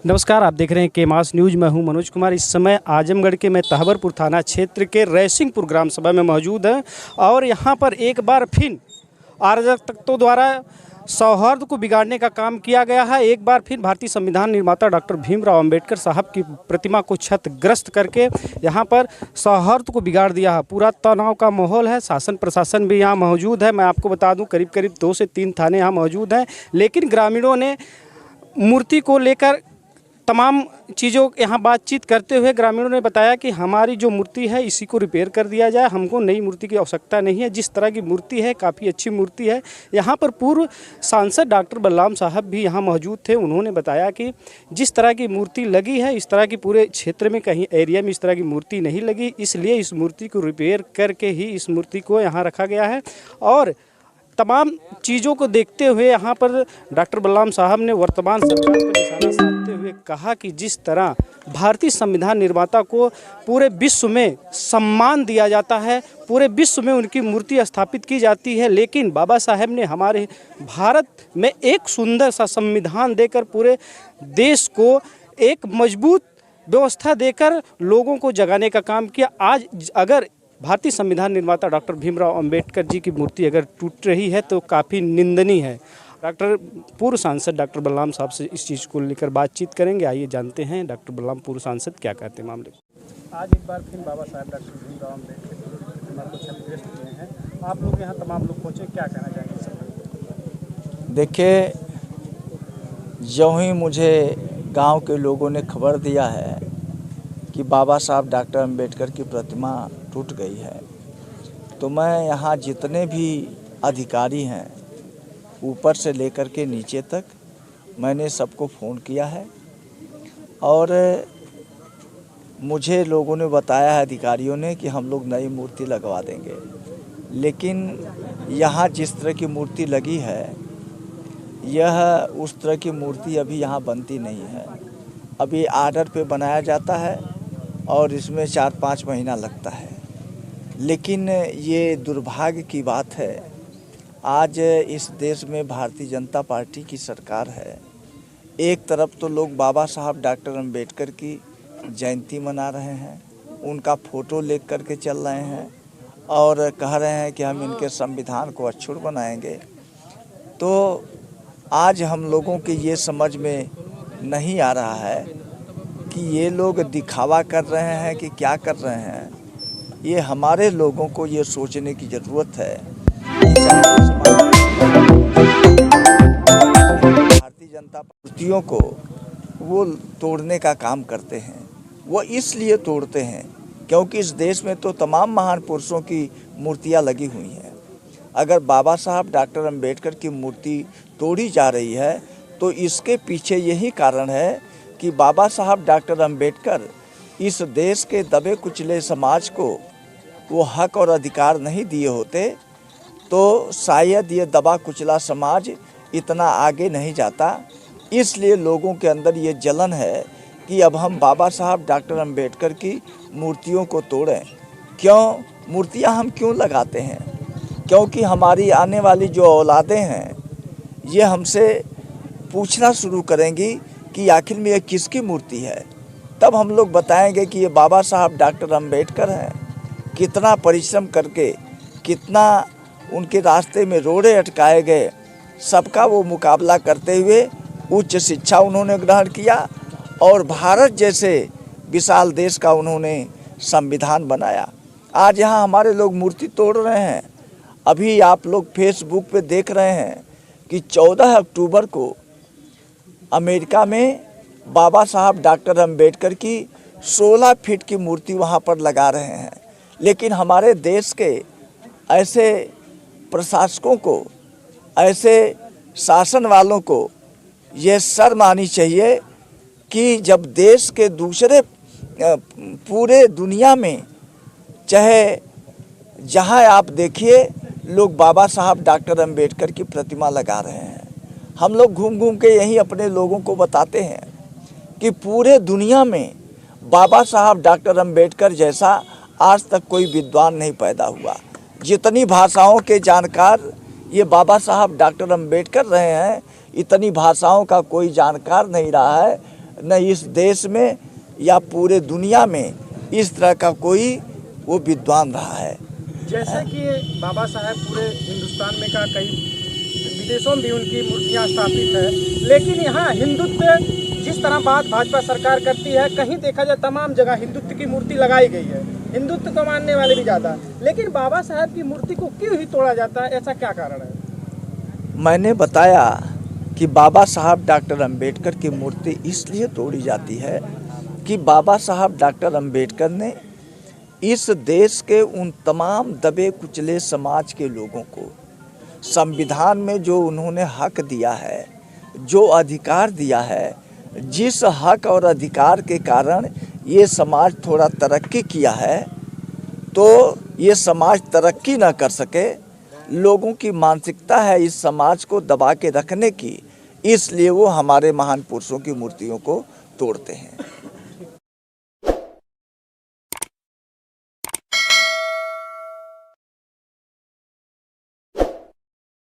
नमस्कार, आप देख रहे हैं केमास न्यूज़। मैं हूं मनोज कुमार। इस समय आजमगढ़ के मैं तहवरपुर थाना क्षेत्र के रैसिंगपुर ग्राम सभा में मौजूद हैं और यहां पर एक बार फिर अराजकताओं द्वारा सौहार्द को बिगाड़ने का काम किया गया है। एक बार फिर भारतीय संविधान निर्माता डॉक्टर भीमराव अंबेडकर साहब की प्रतिमा को क्षतिग्रस्त करके यहां पर सौहार्द को बिगाड़ दिया है। पूरा तनाव का माहौल है। शासन प्रशासन भी यहां मौजूद है। मैं आपको बता दूं करीब करीब 2 से 3 थाने यहां मौजूद हैं, लेकिन ग्रामीणों ने मूर्ति को लेकर तमाम चीज़ों यहाँ बातचीत करते हुए ग्रामीणों ने बताया कि हमारी जो मूर्ति है इसी को रिपेयर कर दिया जाए, हमको नई मूर्ति की आवश्यकता नहीं है। जिस तरह की मूर्ति है काफ़ी अच्छी मूर्ति है। यहाँ पर पूर्व सांसद डॉक्टर बलराम साहब भी यहाँ मौजूद थे। उन्होंने बताया कि जिस तरह की मूर्ति लगी है इस तरह की पूरे क्षेत्र में कहीं एरिया में इस तरह की मूर्ति नहीं लगी, इसलिए इस मूर्ति को रिपेयर करके ही इस मूर्ति को यहाँ रखा गया है। और तमाम चीज़ों को देखते हुए यहाँ पर डॉक्टर बलराम साहब ने वर्तमान सरकार को निशाना साधते हुए कहा कि जिस तरह भारतीय संविधान निर्माता को पूरे विश्व में सम्मान दिया जाता है, पूरे विश्व में उनकी मूर्ति स्थापित की जाती है, लेकिन बाबा साहब ने हमारे भारत में एक सुंदर सा संविधान देकर पूरे देश को एक मजबूत व्यवस्था देकर लोगों को जगाने का काम किया। आज अगर भारतीय संविधान निर्माता डॉक्टर भीमराव अंबेडकर जी की मूर्ति अगर टूट रही है तो काफ़ी निंदनीय है। पूर्व सांसद डॉक्टर बलराम साहब से इस चीज़ को लेकर बातचीत करेंगे। आइए जानते हैं डॉक्टर बलराम पूर्व सांसद क्या कहते हैं मामले को। आज एक बार फिर बाबा साहब डॉक्टर भीमराव अंबेडकर की प्रतिमा को क्षतिग्रस्त किए हैं। आप लोग यहाँ तमाम लोग पहुँचे, क्या कहना चाहेंगे? देखिए, जो ही मुझे गांव के लोगों ने खबर दिया है कि बाबा साहब डॉक्टर अंबेडकर की प्रतिमा टूट गई है, तो मैं यहाँ जितने भी अधिकारी हैं ऊपर से लेकर के नीचे तक मैंने सबको फ़ोन किया है और मुझे लोगों ने बताया है, अधिकारियों ने, कि हम लोग नई मूर्ति लगवा देंगे। लेकिन यहाँ जिस तरह की मूर्ति लगी है यह उस तरह की मूर्ति अभी यहाँ बनती नहीं है। अभी आर्डर पे बनाया जाता है और इसमें 4-5 महीना लगता है। लेकिन ये दुर्भाग्य की बात है, आज इस देश में भारतीय जनता पार्टी की सरकार है। एक तरफ तो लोग बाबा साहब डॉक्टर अंबेडकर की जयंती मना रहे हैं, उनका फ़ोटो लेकर करके चल रहे हैं और कह रहे हैं कि हम इनके संविधान को अक्षुण्ण बनाएंगे। तो आज हम लोगों के ये समझ में नहीं आ रहा है कि ये लोग दिखावा कर रहे हैं कि क्या कर रहे हैं। ये हमारे लोगों को ये सोचने की ज़रूरत है कि भारतीय जनता मूर्तियों को वो तोड़ने का काम करते हैं। वो इसलिए तोड़ते हैं क्योंकि इस देश में तो तमाम महान पुरुषों की मूर्तियां लगी हुई हैं। अगर बाबा साहब डॉक्टर अंबेडकर की मूर्ति तोड़ी जा रही है तो इसके पीछे यही कारण है कि बाबा साहब डॉक्टर अंबेडकर इस देश के दबे कुचले समाज को वो हक और अधिकार नहीं दिए होते तो शायद ये दबा कुचला समाज इतना आगे नहीं जाता। इसलिए लोगों के अंदर ये जलन है कि अब हम बाबा साहब डॉक्टर अंबेडकर की मूर्तियों को तोड़ें। क्यों मूर्तियां हम क्यों लगाते हैं? क्योंकि हमारी आने वाली जो औलादें हैं ये हमसे पूछना शुरू करेंगी कि आखिर में ये किसकी मूर्ति है। तब हम लोग बताएंगे कि ये बाबा साहब डॉक्टर अंबेडकर हैं। कितना परिश्रम करके, कितना उनके रास्ते में रोड़े अटकाए गए, सबका वो मुकाबला करते हुए उच्च शिक्षा उन्होंने ग्रहण किया और भारत जैसे विशाल देश का उन्होंने संविधान बनाया। आज यहाँ हमारे लोग मूर्ति तोड़ रहे हैं। अभी आप लोग फेसबुक पे देख रहे हैं कि 14 अक्टूबर को अमेरिका में बाबा साहब डॉक्टर अंबेडकर की 16 फीट की मूर्ति वहाँ पर लगा रहे हैं। लेकिन हमारे देश के ऐसे प्रशासकों को, ऐसे शासन वालों को ये शर्म आनी चाहिए कि जब देश के दूसरे पूरे दुनिया में चाहे जहाँ आप देखिए लोग बाबा साहब डॉक्टर अंबेडकर की प्रतिमा लगा रहे हैं। हम लोग घूम घूम के यही अपने लोगों को बताते हैं कि पूरे दुनिया में बाबा साहब डॉक्टर अंबेडकर जैसा आज तक कोई विद्वान नहीं पैदा हुआ। जितनी भाषाओं के जानकार ये बाबा साहब डॉक्टर अंबेडकर रहे हैं, इतनी भाषाओं का कोई जानकार नहीं रहा है न इस देश में या पूरे दुनिया में इस तरह का कोई वो विद्वान रहा है। जैसे कि बाबा साहेब पूरे हिंदुस्तान में का कई विदेशों में भी उनकी मूर्तियाँ स्थापित है, लेकिन यहाँ हिंदुत्व जिस तरह बात भाजपा सरकार करती है, कहीं देखा जाए तमाम जगह हिंदुत्व की मूर्ति लगाई गई है, हिंदुत्व को मानने वाले भी ज़्यादा, लेकिन बाबा साहेब की मूर्ति को क्यों ही तोड़ा जाता है, ऐसा क्या कारण है? मैंने बताया कि बाबा साहब डॉक्टर अंबेडकर की मूर्ति इसलिए तोड़ी जाती है कि बाबा साहब डॉक्टर अंबेडकर ने इस देश के उन तमाम दबे कुचले समाज के लोगों को संविधान में जो उन्होंने हक दिया है, जो अधिकार दिया है, जिस हक और अधिकार के कारण ये समाज थोड़ा तरक्की किया है, तो ये समाज तरक्की ना कर सके, लोगों की मानसिकता है इस समाज को दबा के रखने की, इसलिए वो हमारे महान पुरुषों की मूर्तियों को तोड़ते हैं।